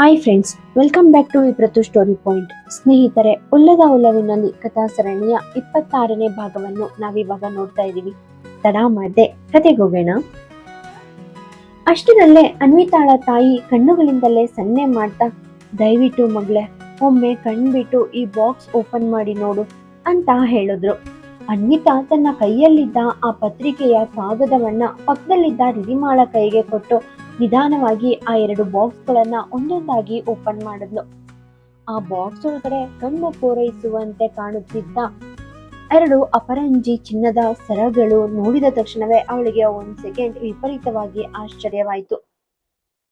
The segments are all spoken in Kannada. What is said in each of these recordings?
Hi friends, welcome back to Vipratu story point. ಸ್ನೇಹಿತರೆ, ಉಲ್ಲದ ಉಲ್ಲವಿನಲ್ಲಿ ಕಥಾ ಸರಣಿಯ 26ನೇ ಭಾಗವನ್ನು ನಾವಿವಾಗ ನೋಡ್ತಾ ಇದ್ದೀವಿ. ತಡ ಮಾಡದೆ ಕತೆಗೋಗೋಣ. ಅಷ್ಟರಲ್ಲೇ ಅನ್ವಿತಾಳ ತಾಯಿ ಕಣ್ಣುಗಳಿಂದಲೇ ಸನ್ನೆ ಮಾಡ್ತಾ, ದಯವಿಟ್ಟು ಮಗಳೇ, ಒಮ್ಮೆ ಕಣ್ಬಿಟ್ಟು ಈ ಬಾಕ್ಸ್ ಓಪನ್ ಮಾಡಿ ನೋಡು ಅಂತ ಹೇಳಿದ್ರು. ಅನ್ವಿತಾ ತನ್ನ ಕೈಯಲ್ಲಿದ್ದ ಆ ಪತ್ರಿಕೆಯ ಕಾಗದವನ್ನ ಪಕ್ಕದಲ್ಲಿದ್ದ ರಿದಿಮಾಳ ಕೈಗೆ ಕೊಟ್ಟು ನಿಧಾನವಾಗಿ ಆ 2 ಬಾಕ್ಸ್ಗಳನ್ನ ಒಂದೊಂದಾಗಿ ಓಪನ್ ಮಾಡಿದ್ಲು. ಆ ಬಾಕ್ಸ್ ಒಳಗಡೆ ಕಣ್ಣು ಪೂರೈಸುವಂತೆ ಕಾಣುತ್ತಿದ್ದ 2 ಅಪರಂಜಿ ಚಿನ್ನದ ಸರಗಳು ನೋಡಿದ ತಕ್ಷಣವೇ ಅವಳಿಗೆ 1 ಸೆಕೆಂಡ್ ವಿಪರೀತವಾಗಿ ಆಶ್ಚರ್ಯವಾಯಿತು.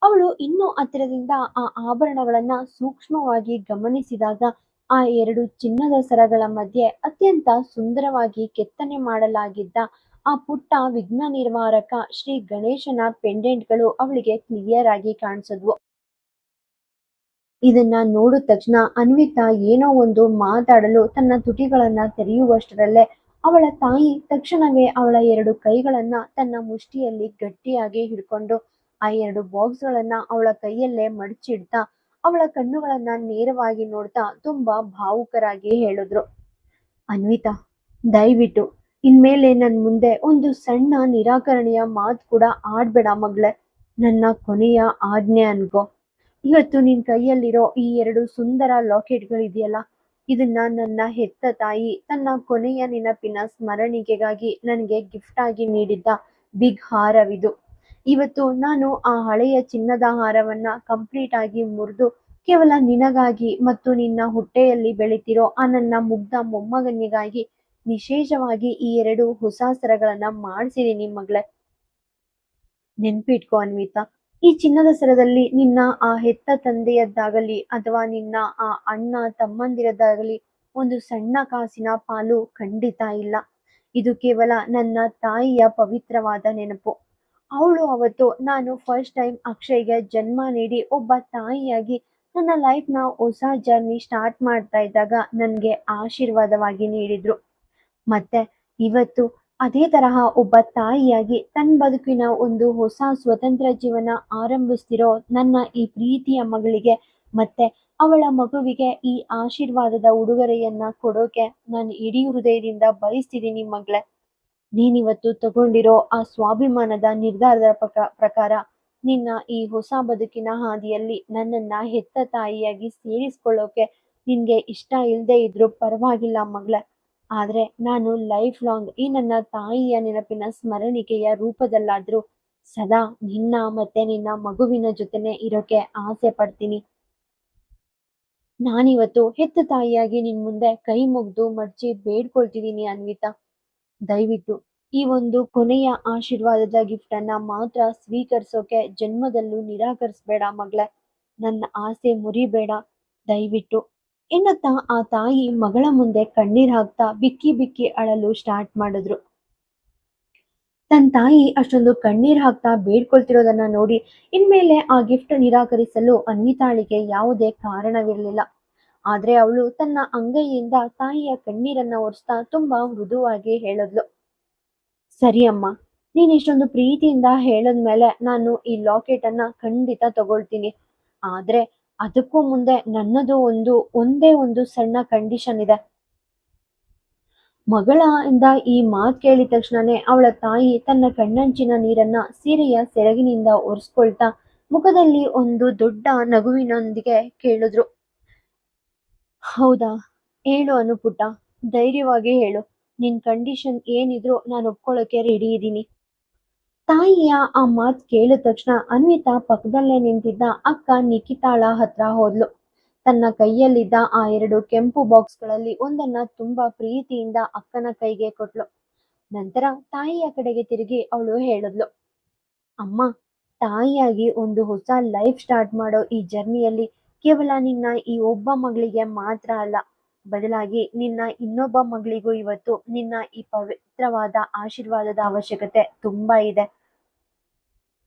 ಅವಳು ಇನ್ನೂ ಹತ್ತಿರದಿಂದ ಆ ಆಭರಣಗಳನ್ನ ಸೂಕ್ಷ್ಮವಾಗಿ ಗಮನಿಸಿದಾಗ ಆ 2 ಚಿನ್ನದ ಸರಗಳ ಮಧ್ಯೆ ಅತ್ಯಂತ ಸುಂದರವಾಗಿ ಕೆತ್ತನೆ ಮಾಡಲಾಗಿದ್ದ ಆ ಪುಟ್ಟ ವಿಘ್ನ ನಿವಾರಕ ಶ್ರೀ ಗಣೇಶನ ಪೆಂಡೆಂಟ್ಗಳು ಅವಳಿಗೆ ಕ್ಲಿಯರ್ ಆಗಿ ಕಾಣಿಸಿದ್ವು. ಇದನ್ನ ನೋಡಿದ ತಕ್ಷಣ ಅನ್ವಿತಾ ಏನೋ ಒಂದು ಮಾತಾಡಲು ತನ್ನ ತುಟಿಗಳನ್ನ ತೆರೆಯುವಷ್ಟರಲ್ಲೇ ಅವಳ ತಾಯಿ ತಕ್ಷಣವೇ ಅವಳ 2 ಕೈಗಳನ್ನ ತನ್ನ ಮುಷ್ಟಿಯಲ್ಲಿ ಗಟ್ಟಿಯಾಗಿ ಹಿಡ್ಕೊಂಡು ಆ 2 ಬಾಕ್ಸ್ಗಳನ್ನ ಅವಳ ಕೈಯಲ್ಲೇ ಮಡಚಿಡ್ತಾ ಅವಳ ಕಣ್ಣುಗಳನ್ನ ನೇರವಾಗಿ ನೋಡ್ತಾ ತುಂಬಾ ಭಾವುಕರಾಗಿ ಹೇಳಿದ್ರು, ಅನ್ವಿತಾ, ದಯವಿಟ್ಟು ಇನ್ಮೇಲೆ ನನ್ ಮುಂದೆ ಒಂದು ಸಣ್ಣ ನಿರಾಕರಣೆಯ ಮಾತು ಕೂಡ ಆಡ್ಬೇಡ ಮಗಳೇ. ನನ್ನ ಕೊನೆಯ ಆಜ್ಞೆ ಅನ್ಕೋ. ಇವತ್ತು ನಿನ್ ಕೈಯಲ್ಲಿರೋ ಈ 2 ಸುಂದರ ಲಾಕೆಟ್ಗಳಿದೆಯಲ್ಲ, ಇದನ್ನ ನನ್ನ ಹೆತ್ತ ತಾಯಿ ತನ್ನ ಕೊನೆಯ ನೆನಪಿನ ಸ್ಮರಣಿಕೆಗಾಗಿ ನನಗೆ ಗಿಫ್ಟ್ ಆಗಿ ನೀಡಿದ್ದ ಬಿಗ್ ಹಾರವಿದು. ಇವತ್ತು ನಾನು ಆ ಹಳೆಯ ಚಿನ್ನದ ಹಾರವನ್ನ ಕಂಪ್ಲೀಟ್ ಆಗಿ ಮುರಿದು ಕೇವಲ ನಿನಗಾಗಿ ಮತ್ತು ನಿನ್ನ ಹೊಟ್ಟೆಯಲ್ಲಿ ಬೆಳೀತಿರೋ ಆ ನನ್ನ ಮುಗ್ಧ ಮೊಮ್ಮಗನಿಗಾಗಿ ವಿಶೇಷವಾಗಿ ಈ 2 ಹೊಸ ಸರಗಳನ್ನ ಮಾಡಿಸಿದೀನಿ ಮಗಳೇ. ನೆನ್ಪಿಟ್ಕೋ ಅನ್ವಿತಾ, ಈ ಚಿನ್ನದ ಸರದಲ್ಲಿ ನಿನ್ನ ಆ ಹೆತ್ತ ತಂದೆಯದ್ದಾಗಲಿ ಅಥವಾ ನಿನ್ನ ಆ ಅಣ್ಣ ತಮ್ಮಂದಿರದ್ದಾಗಲಿ ಒಂದು ಸಣ್ಣ ಕಾಸಿನ ಪಾಲು ಖಂಡಿತ ಇಲ್ಲ. ಇದು ಕೇವಲ ನನ್ನ ತಾಯಿಯ ಪವಿತ್ರವಾದ ನೆನಪು. ಅವಳು ಅವತ್ತು ನಾನು ಫಸ್ಟ್ ಟೈಮ್ ಅಕ್ಷಯ್ಗೆ ಜನ್ಮ ನೀಡಿ ಒಬ್ಬ ತಾಯಿಯಾಗಿ ನನ್ನ ಲೈಫ್ನ ಹೊಸ ಜರ್ನಿ ಸ್ಟಾರ್ಟ್ ಮಾಡ್ತಾ ಇದ್ದಾಗ ನನಗೆ ಆಶೀರ್ವಾದವಾಗಿ ನೀಡಿದ್ರು. ಮತ್ತೆ ಇವತ್ತು ಅದೇ ತರಹ ಒಬ್ಬ ತಾಯಿಯಾಗಿ ತನ್ನ ಬದುಕಿನ ಒಂದು ಹೊಸ ಸ್ವತಂತ್ರ ಜೀವನ ಆರಂಭಿಸ್ತಿರೋ ನನ್ನ ಈ ಪ್ರೀತಿಯ ಮಗಳಿಗೆ ಮತ್ತೆ ಅವಳ ಮಗುವಿಗೆ ಈ ಆಶೀರ್ವಾದದ ಉಡುಗೊರೆಯನ್ನ ಕೊಡೋಕೆ ನಾನು ಇಡೀ ಹೃದಯದಿಂದ ಬಯಸ್ತಿದ್ದೀನಿ ಮಗಳೇ. ನೀನಿವತ್ತು ತಗೊಂಡಿರೋ ಆ ಸ್ವಾಭಿಮಾನದ ನಿರ್ಧಾರದ ಪ್ರಕಾರ ನಿನ್ನ ಈ ಹೊಸ ಬದುಕಿನ ಹಾದಿಯಲ್ಲಿ ನನ್ನನ್ನ ಹೆತ್ತ ತಾಯಿಯಾಗಿ ಸೇರಿಸ್ಕೊಳ್ಳೋಕೆ ನಿನ್ಗೆ ಇಷ್ಟ ಇಲ್ಲದೆ ಇದ್ರೂ ಪರವಾಗಿಲ್ಲ ಮಗಳೇ. ಆದ್ರೆ ನಾನು ಲೈಫ್ ಲಾಂಗ್ ಈ ನನ್ನ ತಾಯಿಯ ನೆನಪಿನ ಸ್ಮರಣಿಕೆಯ ರೂಪದಲ್ಲಾದ್ರೂ ಸದಾ ನಿನ್ನ ಮತ್ತೆ ನಿನ್ನ ಮಗುವಿನ ಜೊತೆನೆ ಇರೋಕೆ ಆಸೆ ಪಡ್ತೀನಿ. ನಾನಿವತ್ತು ಹೆತ್ತ ತಾಯಿಯಾಗಿ ನಿನ್ ಮುಂದೆ ಕೈ ಮುಗ್ದು ಮಡ್ಚಿ ಬೇಡ್ಕೊಳ್ತಿದ್ದೀನಿ ಅನ್ವಿತಾ. ದಯವಿಟ್ಟು ಈ ಒಂದು ಕೊನೆಯ ಆಶೀರ್ವಾದದ ಗಿಫ್ಟ್ ಅನ್ನ ಮಾತ್ರ ಸ್ವೀಕರಿಸೋಕೆ ಜನ್ಮದಲ್ಲೂ ನಿರಾಕರಿಸ್ಬೇಡ ಮಗಳೇ. ನನ್ನ ಆಸೆ ಮುರಿಬೇಡ ದಯವಿಟ್ಟು ಎನ್ನುತ್ತಾ ಆ ತಾಯಿ ಮಗಳ ಮುಂದೆ ಕಣ್ಣೀರ್ ಹಾಕ್ತಾ ಬಿಕ್ಕಿ ಬಿಕ್ಕಿ ಅಳಲು ಸ್ಟಾರ್ಟ್ ಮಾಡಿದ್ರು. ತನ್ನ ತಾಯಿ ಅಷ್ಟೊಂದು ಕಣ್ಣೀರ್ ಹಾಕ್ತಾ ಬೇಡ್ಕೊಳ್ತಿರೋದನ್ನ ನೋಡಿ ಇನ್ಮೇಲೆ ಆ ಗಿಫ್ಟ್ ನಿರಾಕರಿಸಲು ಅನ್ವಿತಾಳಿಗೆ ಯಾವುದೇ ಕಾರಣವಿರಲಿಲ್ಲ. ಆದ್ರೆ ಅವಳು ತನ್ನ ಅಂಗೈಯಿಂದ ತಾಯಿಯ ಕಣ್ಣೀರನ್ನ ಒರೆಸ್ತಾ ತುಂಬಾ ಮೃದುವಾಗಿ ಹೇಳಿದ್ಲು, ಸರಿ ಅಮ್ಮ, ನೀನ್ ಇಷ್ಟೊಂದು ಪ್ರೀತಿಯಿಂದ ಹೇಳದ್ಮೇಲೆ ನಾನು ಈ ಲಾಕೆಟ್ ಅನ್ನ ಖಂಡಿತ ತಗೊಳ್ತೀನಿ. ಆದ್ರೆ ಅದಕ್ಕೂ ಮುಂದೆ ನನ್ನದು ಒಂದೇ ಒಂದು ಸಣ್ಣ ಕಂಡೀಷನ್ ಇದೆ. ಮಗಳ ಇಂದ ಈ ಮಾತು ಕೇಳಿದ ತಕ್ಷಣನೇ ಅವಳ ತಾಯಿ ತನ್ನ ಕಣ್ಣಂಚಿನ ನೀರನ್ನ ಸೀರೆಯ ಸೆರಗಿನಿಂದ ಒರೆಸ್ಕೊಳ್ತಾ ಮುಖದಲ್ಲಿ ಒಂದು ದೊಡ್ಡ ನಗುವಿನೊಂದಿಗೆ ಕೇಳಿದ್ರು, ಹೌದಾ, ಹೇಳು ಅನುಪುಟ್ಟ, ಧೈರ್ಯವಾಗಿ ಹೇಳು. ನಿನ್ ಕಂಡೀಷನ್ ಏನಿದ್ರು ನಾನು ಒಪ್ಕೊಳ್ಳೋಕೆ ರೆಡಿ ಇದ್ದೀನಿ. ತಾಯಿಯ ಆ ಮಾತು ಕೇಳಿದ ತಕ್ಷಣ ಅನ್ವಿತಾ ಪಕ್ಕದಲ್ಲೇ ನಿಂತಿದ್ದ ಅಕ್ಕ ನಿಖಿತಾಳ ಹತ್ರ ಹೋದ್ಲು. ತನ್ನ ಕೈಯಲ್ಲಿದ್ದ ಆ 2 ಕೆಂಪು ಬಾಕ್ಸ್ಗಳಲ್ಲಿ ಒಂದನ್ನ ತುಂಬಾ ಪ್ರೀತಿಯಿಂದ ಅಕ್ಕನ ಕೈಗೆ ಕೊಟ್ಲು. ನಂತರ ತಾಯಿಯ ಕಡೆಗೆ ತಿರುಗಿ ಅವಳು ಹೇಳಿದ್ಲು, ಅಮ್ಮ, ತಾಯಿಯಾಗಿ ಒಂದು ಹೊಸ ಲೈಫ್ ಸ್ಟಾರ್ಟ್ ಮಾಡೋ ಈ ಜರ್ನಿಯಲ್ಲಿ ಕೇವಲ ನಿನ್ನ ಈ ಒಬ್ಬ ಮಗಳಿಗೆ ಮಾತ್ರ ಅಲ್ಲ, ಬದಲಾಗಿ ನಿನ್ನ ಇನ್ನೊಬ್ಬ ಮಗಳಿಗೂ ಇವತ್ತು ನಿನ್ನ ಈ ಪವಿತ್ರವಾದ ಆಶೀರ್ವಾದದ ಅವಶ್ಯಕತೆ ತುಂಬಾ ಇದೆ.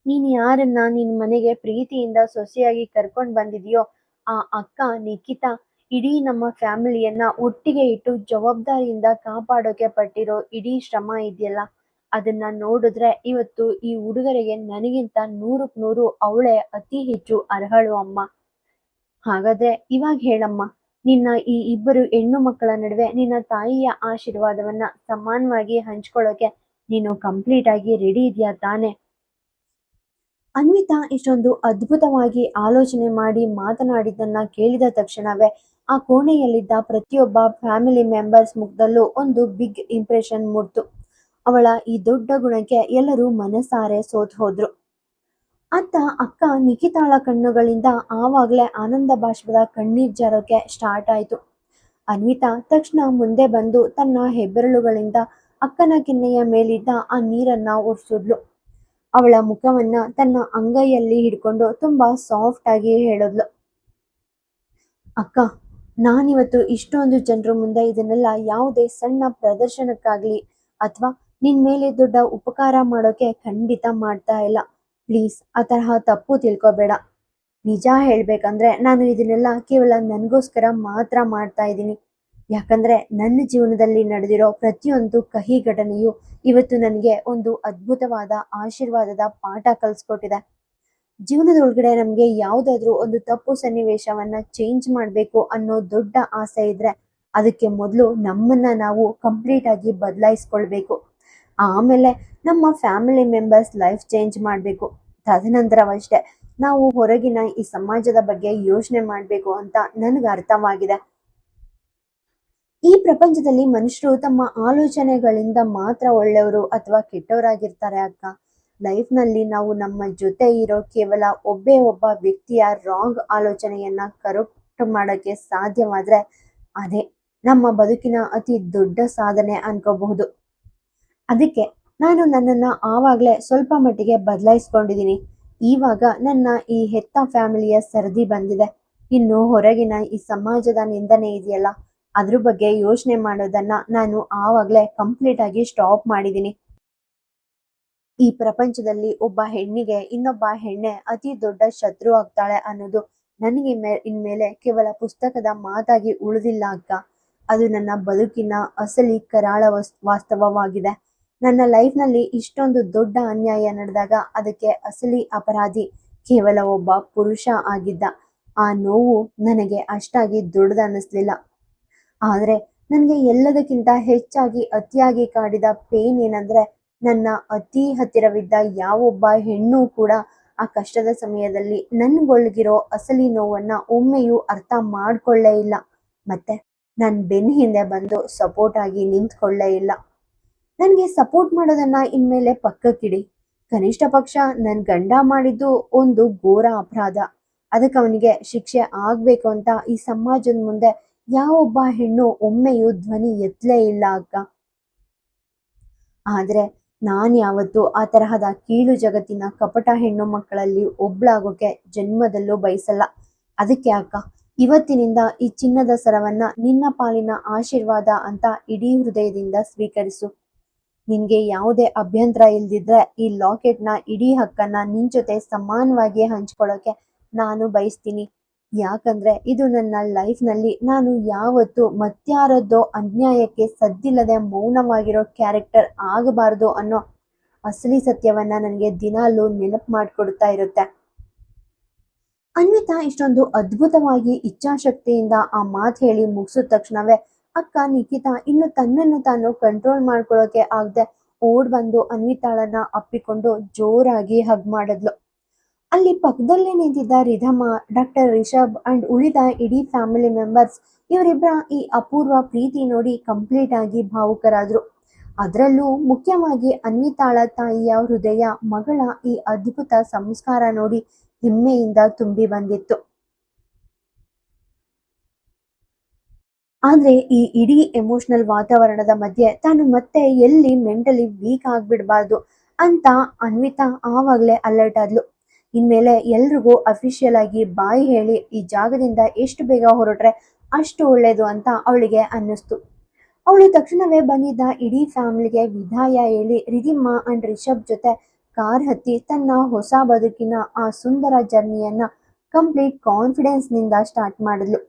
ನೀನ್ ಯಾರನ್ನ ನಿನ್ ಮನೆಗೆ ಪ್ರೀತಿಯಿಂದ ಸೊಸೆಯಾಗಿ ಕರ್ಕೊಂಡ್ ಬಂದಿದೆಯೋ ಆ ಅಕ್ಕ ನಿಖಿತಾ ಇಡೀ ನಮ್ಮ ಫ್ಯಾಮಿಲಿಯನ್ನ ಒಟ್ಟಿಗೆ ಇಟ್ಟು ಜವಾಬ್ದಾರಿಯಿಂದ ಕಾಪಾಡೋಕೆ ಪಟ್ಟಿರೋ ಇಡೀ ಶ್ರಮ ಇದೆಯಲ್ಲ, ಅದನ್ನ ನೋಡಿದ್ರೆ ಇವತ್ತು ಈ ಉಡುಗೊರೆಗೆ ನನಗಿಂತ 100ಕ್ಕೆ 100 ಅವಳೇ ಅತಿ ಹೆಚ್ಚು ಅರ್ಹಳು ಅಮ್ಮ. ಹಾಗಾದ್ರೆ ಇವಾಗ ಹೇಳಮ್ಮ, ನಿನ್ನ ಈ ಇಬ್ಬರು ಹೆಣ್ಣು ಮಕ್ಕಳ ನಡುವೆ ನಿನ್ನ ತಾಯಿಯ ಆಶೀರ್ವಾದವನ್ನ ಸಮಾನವಾಗಿ ಹಂಚ್ಕೊಳ್ಳೋಕೆ ನೀನು ಕಂಪ್ಲೀಟ್ ಆಗಿ ರೆಡಿ ಇದೆಯಾ ತಾನೇ? ಅನ್ವಿತಾ ಇಷ್ಟೊಂದು ಅದ್ಭುತವಾಗಿ ಆಲೋಚನೆ ಮಾಡಿ ಮಾತನಾಡಿದ್ದನ್ನ ಕೇಳಿದ ತಕ್ಷಣವೇ ಆ ಕೋಣೆಯಲ್ಲಿದ್ದ ಪ್ರತಿಯೊಬ್ಬ ಫ್ಯಾಮಿಲಿ ಮೆಂಬರ್ಸ್ ಮುಖದಲ್ಲೂ ಒಂದು ಬಿಗ್ ಇಂಪ್ರೆಷನ್ ಮೂಡ್ತು. ಅವಳ ಈ ದೊಡ್ಡ ಗುಣಕ್ಕೆ ಎಲ್ಲರೂ ಮನಸಾರೆ ಸೋತ್ ಹೋದ್ರು. ಅತ್ತ ಅಕ್ಕ ನಿಖಿತಾಳ ಕಣ್ಣುಗಳಿಂದ ಆವಾಗ್ಲೇ ಆನಂದ ಬಾಷ್ಪದ ಕಣ್ಣೀರ್ ಜಾರೋಕೆ ಸ್ಟಾರ್ಟ್ ಆಯ್ತು. ಅನ್ವಿತಾ ತಕ್ಷಣ ಮುಂದೆ ಬಂದು ತನ್ನ ಹೆಬ್ಬೆರಳುಗಳಿಂದ ಅಕ್ಕನ ಕೆನ್ನೆಯ ಮೇಲಿದ್ದ ಆ ನೀರನ್ನ ಒರೆಸಿದ್ಲು. ಅವಳ ಮುಖವನ್ನ ತನ್ನ ಅಂಗೈಯಲ್ಲಿ ಹಿಡ್ಕೊಂಡು ತುಂಬಾ ಸಾಫ್ಟ್ ಆಗಿ ಹೇಳಿದ್ಲು, ಅಕ್ಕ, ನಾನಿವತ್ತು ಇಷ್ಟೊಂದು ಜನರ ಮುಂದೆ ಇದನ್ನೆಲ್ಲ ಯಾವುದೇ ಸಣ್ಣ ಪ್ರದರ್ಶನಕ್ಕಾಗ್ಲಿ ಅಥವಾ ನಿನ್ ಮೇಲೆ ದೊಡ್ಡ ಉಪಕಾರ ಮಾಡೋಕೆ ಖಂಡಿತ ಮಾಡ್ತಾ ಇಲ್ಲ. ಪ್ಲೀಸ್ ಆ ತರಹ ತಪ್ಪು ತಿಳ್ಕೊಬೇಡ. ನಿಜ ಹೇಳ್ಬೇಕಂದ್ರೆ ನಾನು ಇದನ್ನೆಲ್ಲ ಕೇವಲ ನನಗೋಸ್ಕರ ಮಾತ್ರ ಮಾಡ್ತಾ ಇದ್ದೀನಿ. ಯಾಕಂದ್ರೆ ನನ್ನ ಜೀವನದಲ್ಲಿ ನಡೆದಿರೋ ಪ್ರತಿಯೊಂದು ಕಹಿ ಘಟನೆಯು ಇವತ್ತು ನನಗೆ ಒಂದು ಅದ್ಭುತವಾದ ಆಶೀರ್ವಾದದ ಪಾಠ ಕಲಿಸ್ಕೊಟ್ಟಿದೆ. ಜೀವನದೊಳಗಡೆ ನಮಗೆ ಯಾವುದಾದ್ರೂ ಒಂದು ತಪ್ಪು ಸನ್ನಿವೇಶವನ್ನ ಚೇಂಜ್ ಮಾಡಬೇಕು ಅನ್ನೋ ದೊಡ್ಡ ಆಸೆ ಇದ್ರೆ ಅದಕ್ಕೆ ಮೊದಲು ನಮ್ಮನ್ನ ನಾವು ಕಂಪ್ಲೀಟ್ ಆಗಿ ಬದಲಾಯಿಸ್ಕೊಳ್ಬೇಕು. ಆಮೇಲೆ ನಮ್ಮ ಫ್ಯಾಮಿಲಿ ಮೆಂಬರ್ಸ್ ಲೈಫ್ ಚೇಂಜ್ ಮಾಡಬೇಕು. ತದನಂತರವಷ್ಟೇ ನಾವು ಹೊರಗಿನ ಈ ಸಮಾಜದ ಬಗ್ಗೆ ಯೋಚನೆ ಮಾಡಬೇಕು ಅಂತ ನನಗೆ ಅರ್ಥವಾಗಿದೆ. ಈ ಪ್ರಪಂಚದಲ್ಲಿ ಮನುಷ್ಯರು ತಮ್ಮ ಆಲೋಚನೆಗಳಿಂದ ಮಾತ್ರ ಒಳ್ಳೆಯವರು ಅಥವಾ ಕೆಟ್ಟವರಾಗಿರ್ತಾರೆ ಅಕ್ಕ. ಲೈಫ್ನಲ್ಲಿ ನಾವು ನಮ್ಮ ಜೊತೆ ಇರೋ ಕೇವಲ ಒಬ್ಬ ವ್ಯಕ್ತಿಯ ರಾಂಗ್ ಆಲೋಚನೆಯನ್ನ ಕರೆಕ್ಟ್ ಮಾಡೋಕ್ಕೆ ಸಾಧ್ಯವಾದ್ರೆ ಅದೇ ನಮ್ಮ ಬದುಕಿನ ಅತಿ ದೊಡ್ಡ ಸಾಧನೆ ಅನ್ಕೋಬಹುದು. ಅದಕ್ಕೆ ನಾನು ನನ್ನನ್ನ ಆವಾಗ್ಲೇ ಸ್ವಲ್ಪ ಮಟ್ಟಿಗೆ ಬದಲಾಯಿಸ್ಕೊಂಡಿದ್ದೀನಿ. ಇವಾಗ ನನ್ನ ಈ ಹೆತ್ತ ಫ್ಯಾಮಿಲಿಯ ಸರದಿ ಬಂದಿದೆ. ಇನ್ನು ಹೊರಗಿನ ಈ ಸಮಾಜದ ನಿಂದನೆ ಇದೆಯಲ್ಲ, ಅದ್ರ ಬಗ್ಗೆ ಯೋಚನೆ ಮಾಡೋದನ್ನ ನಾನು ಆವಾಗ್ಲೇ ಕಂಪ್ಲೀಟ್ ಆಗಿ ಸ್ಟಾಪ್ ಮಾಡಿದ್ದೀನಿ. ಈ ಪ್ರಪಂಚದಲ್ಲಿ ಒಬ್ಬ ಹೆಣ್ಣಿಗೆ ಇನ್ನೊಬ್ಬ ಹೆಣ್ಣೆ ಅತಿ ದೊಡ್ಡ ಶತ್ರು ಆಗ್ತಾಳೆ ಅನ್ನೋದು ನನಗೆ ಇನ್ಮೇಲೆ ಕೇವಲ ಪುಸ್ತಕದ ಮಾತಾಗಿ ಉಳಿದಿಲ್ಲ ಅಕ್ಕ. ಅದು ನನ್ನ ಬದುಕಿನ ಅಸಲಿ ಕರಾಳ ವಾಸ್ತವವಾಗಿದೆ. ನನ್ನ ಲೈಫ್ನಲ್ಲಿ ಇಷ್ಟೊಂದು ದೊಡ್ಡ ಅನ್ಯಾಯ ನಡೆದಾಗ ಅದಕ್ಕೆ ಅಸಲಿ ಅಪರಾಧಿ ಕೇವಲ ಒಬ್ಬ ಪುರುಷ ಆಗಿದ್ದ. ಆ ನೋವು ನನಗೆ ಅಷ್ಟಾಗಿ ದೊಡ್ಡದನ್ನಿಸ್ಲಿಲ್ಲ. ಆದ್ರೆ ನನಗೆ ಎಲ್ಲದಕ್ಕಿಂತ ಹೆಚ್ಚಾಗಿ ಅತಿಯಾಗಿ ಕಾಡಿದ ಪೇನ್ ಏನಂದ್ರೆ, ನನ್ನ ಅತಿ ಹತ್ತಿರವಿದ್ದ ಯಾವೊಬ್ಬ ಹೆಣ್ಣು ಕೂಡ ಆ ಕಷ್ಟದ ಸಮಯದಲ್ಲಿ ನನ್ಗೊಳಗಿರೋ ಅಸಲಿ ನೋವನ್ನ ಒಮ್ಮೆಯೂ ಅರ್ಥ ಮಾಡ್ಕೊಳ್ಳೇ ಇಲ್ಲ. ಮತ್ತೆ ನನ್ ಬೆನ್ನ ಹಿಂದೆ ಬಂದು ಸಪೋರ್ಟ್ ಆಗಿ ನಿಂತ್ಕೊಳ್ಳೇ ಇಲ್ಲ. ನನಗೆ ಸಪೋರ್ಟ್ ಮಾಡೋದನ್ನ ಇನ್ಮೇಲೆ ಪಕ್ಕಕ್ಕಿಡಿ. ಕನಿಷ್ಠ ಪಕ್ಷ ನನ್ ಗಂಡ ಮಾಡಿದ್ದು ಒಂದು ಘೋರ ಅಪರಾಧ. ಅದಕ್ಕೆ ಅವನಿಗೆ ಶಿಕ್ಷೆ ಆಗ್ಬೇಕು ಅಂತ ಈ ಸಮಾಜದ ಮುಂದೆ ಯಾವೊಬ್ಬ ಹೆಣ್ಣು ಒಮ್ಮೆಯೂ ಧ್ವನಿ ಎತ್ತಲೇ ಇಲ್ಲ ಅಕ್ಕ. ಆದ್ರೆ ನಾನ್ ಯಾವತ್ತೂ ಆ ತರಹದ ಕೀಳು ಜಗತ್ತಿನ ಕಪಟ ಹೆಣ್ಣು ಮಕ್ಕಳಲ್ಲಿ ಒಬ್ಳಾಗೋಕೆ ಜನ್ಮದಲ್ಲೂ ಬಯಸಲ್ಲ. ಅದಕ್ಕೆ ಅಕ್ಕ, ಇವತ್ತಿನಿಂದ ಈ ಚಿನ್ನದ ಸರವನ್ನ ನಿನ್ನ ಪಾಲಿನ ಆಶೀರ್ವಾದ ಅಂತ ಇಡೀ ಹೃದಯದಿಂದ ಸ್ವೀಕರಿಸು. ನಿನ್ಗೆ ಯಾವುದೇ ಅಭ್ಯಂತರ ಇಲ್ದಿದ್ರೆ ಈ ಲಾಕೆಟ್ನ ಇಡೀ ಹಕ್ಕನ್ನ ನಿನ್ ಜೊತೆ ಸಮಾನವಾಗಿ ಹಂಚ್ಕೊಳ್ಳೋಕೆ ನಾನು ಬಯಸ್ತೀನಿ. ಯಾಕಂದ್ರೆ ಇದು ನನ್ನ ಲೈಫ್ನಲ್ಲಿ ನಾನು ಯಾವತ್ತೂ ಮತ್ಯಾರದ್ದೋ ಅನ್ಯಾಯಕ್ಕೆ ಸದ್ದಿಲ್ಲದೆ ಮೌನವಾಗಿರೋ ಕ್ಯಾರೆಕ್ಟರ್ ಆಗಬಾರ್ದು ಅನ್ನೋ ಅಸಲಿ ಸತ್ಯವನ್ನ ನನಗೆ ದಿನಾಲೂ ನೆನಪು ಮಾಡಿಕೊಡ್ತಾ ಇರುತ್ತೆ. ಅನ್ವಿತಾ ಇಷ್ಟೊಂದು ಅದ್ಭುತವಾಗಿ ಇಚ್ಛಾಶಕ್ತಿಯಿಂದ ಆ ಮಾತು ಹೇಳಿ ಮುಗಿಸಿದ ತಕ್ಷಣವೇ ಅಕ್ಕ ನಿಖಿತಾ ಇನ್ನು ತನ್ನನ್ನು ತಾನು ಕಂಟ್ರೋಲ್ ಮಾಡ್ಕೊಳ್ಳೋಕೆ ಆಗದೆ ಓಡ್ ಬಂದು ಅನ್ವಿತಾಳನ್ನ ಅಪ್ಪಿಕೊಂಡು ಜೋರಾಗಿ ಹಗ್ ಮಾಡಿದ್ಲು. ಅಲ್ಲಿ ಪಕ್ಕದಲ್ಲೇ ನಿಂತಿದ್ದ ರಿಧಮ, ಡಾಕ್ಟರ್ ರಿಷಬ್ ಅಂಡ್ ಉಳಿದ ಇಡೀ ಫ್ಯಾಮಿಲಿ ಮೆಂಬರ್ಸ್ ಇವರಿಬ್ಬರ ಈ ಅಪೂರ್ವ ಪ್ರೀತಿ ನೋಡಿ ಕಂಪ್ಲೀಟ್ ಆಗಿ ಭಾವುಕರಾದ್ರು. ಅದರಲ್ಲೂ ಮುಖ್ಯವಾಗಿ ಅನ್ವಿತಾಳ ತಾಯಿಯ ಹೃದಯ ಮಗಳ ಈ ಅದ್ಭುತ ಸಂಸ್ಕಾರ ನೋಡಿ ಹೆಮ್ಮೆಯಿಂದ ತುಂಬಿ ಬಂದಿತ್ತು. ಆದ್ರೆ ಈ ಇಡೀ ಎಮೋಷನಲ್ ವಾತಾವರಣದ ಮಧ್ಯೆ ತಾನು ಮತ್ತೆ ಎಲ್ಲಿ ಮೆಂಟಲಿ ವೀಕ್ ಆಗ್ಬಿಡ್ಬಾರ್ದು ಅಂತ ಅನ್ವಿತಾ ಆವಾಗ್ಲೇ ಅಲರ್ಟ್ ಆದ್ಲು. ಇನ್ಮೇಲೆ ಎಲ್ರಿಗೂ ಅಫಿಷಿಯಲ್ ಆಗಿ ಬಾಯಿ ಹೇಳಿ ಈ ಜಾಗದಿಂದ ಎಷ್ಟು ಬೇಗ ಹೊರಟ್ರೆ ಅಷ್ಟು ಒಳ್ಳೇದು ಅಂತ ಅವಳಿಗೆ ಅನ್ನಿಸ್ತು. ಅವಳು ತಕ್ಷಣವೇ ಬಂದಿದ್ದ ಇಡೀ ಫ್ಯಾಮಿಲಿಗೆ ವಿದಾಯ ಹೇಳಿ ರಿಧಿಮಾ ಅಂಡ್ ರಿಷಬ್ ಜೊತೆ ಕಾರ್ ಹತ್ತಿ ತನ್ನ ಹೊಸ ಬದುಕಿನ ಆ ಸುಂದರ ಜರ್ನಿಯನ್ನ ಕಂಪ್ಲೀಟ್ ಕಾನ್ಫಿಡೆನ್ಸ್ ನಿಂದ ಸ್ಟಾರ್ಟ್ ಮಾಡಿದ್ಲು.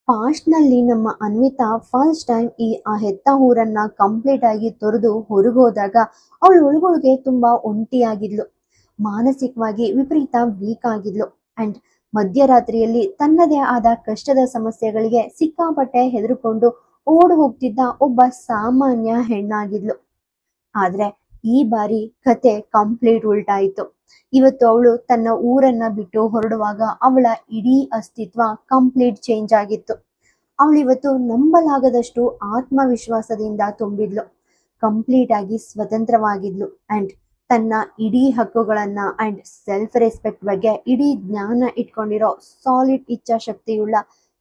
ಪಾಸ್ಟ್ ನಲ್ಲಿ ನಮ್ಮ ಅನ್ವಿತಾ ಫಸ್ಟ್ ಟೈಮ್ ಆ ಹೆತ್ತ ಊರನ್ನ ಕಂಪ್ಲೀಟ್ ಆಗಿ ತೊರೆದು ಹೊರಗೋದಾಗ ಅವಳು ಒಳಗೊಳಗೆ ತುಂಬಾ ಒಂಟಿಯಾಗಿದ್ಲು. ಮಾನಸಿಕವಾಗಿ ವಿಪರೀತ ವೀಕ್ ಆಗಿದ್ಲು. ಅಂಡ್ ಮಧ್ಯರಾತ್ರಿಯಲ್ಲಿ ತನ್ನದೇ ಆದ ಕಷ್ಟದ ಸಮಸ್ಯೆಗಳಿಗೆ ಸಿಕ್ಕಾಪಟ್ಟೆ ಹೆದರ್ಕೊಂಡು ಓಡ್ ಹೋಗ್ತಿದ್ದ ಒಬ್ಬ ಸಾಮಾನ್ಯ ಹೆಣ್ಣಾಗಿದ್ಲು. ಆದ್ರೆ ಈ ಬಾರಿ ಕತೆ ಕಂಪ್ಲೀಟ್ ಉಲ್ಟಾಯಿತು. ಇವತ್ತು ಅವಳು ತನ್ನ ಊರನ್ನ ಬಿಟ್ಟು ಹೊರಡುವಾಗ ಅವಳ ಇಡೀ ಅಸ್ತಿತ್ವ ಕಂಪ್ಲೀಟ್ ಚೇಂಜ್ ಆಗಿತ್ತು. ಅವಳಿವತ್ತು ನಂಬಲಾಗದಷ್ಟು ಆತ್ಮವಿಶ್ವಾಸದಿಂದ ತುಂಬಿದ್ಲು. ಕಂಪ್ಲೀಟ್ ಆಗಿ ಸ್ವತಂತ್ರವಾಗಿದ್ಲು ಅಂಡ್ ತನ್ನ ಇಡೀ ಹಕ್ಕುಗಳನ್ನ ಅಂಡ್ ಸೆಲ್ಫ್ ರೆಸ್ಪೆಕ್ಟ್ ಬಗ್ಗೆ ಇಡೀ ಜ್ಞಾನ ಇಟ್ಕೊಂಡಿರೋ ಸಾಲಿಡ್ ಇಚ್ಛಾಶಕ್ತಿಯುಳ್ಳ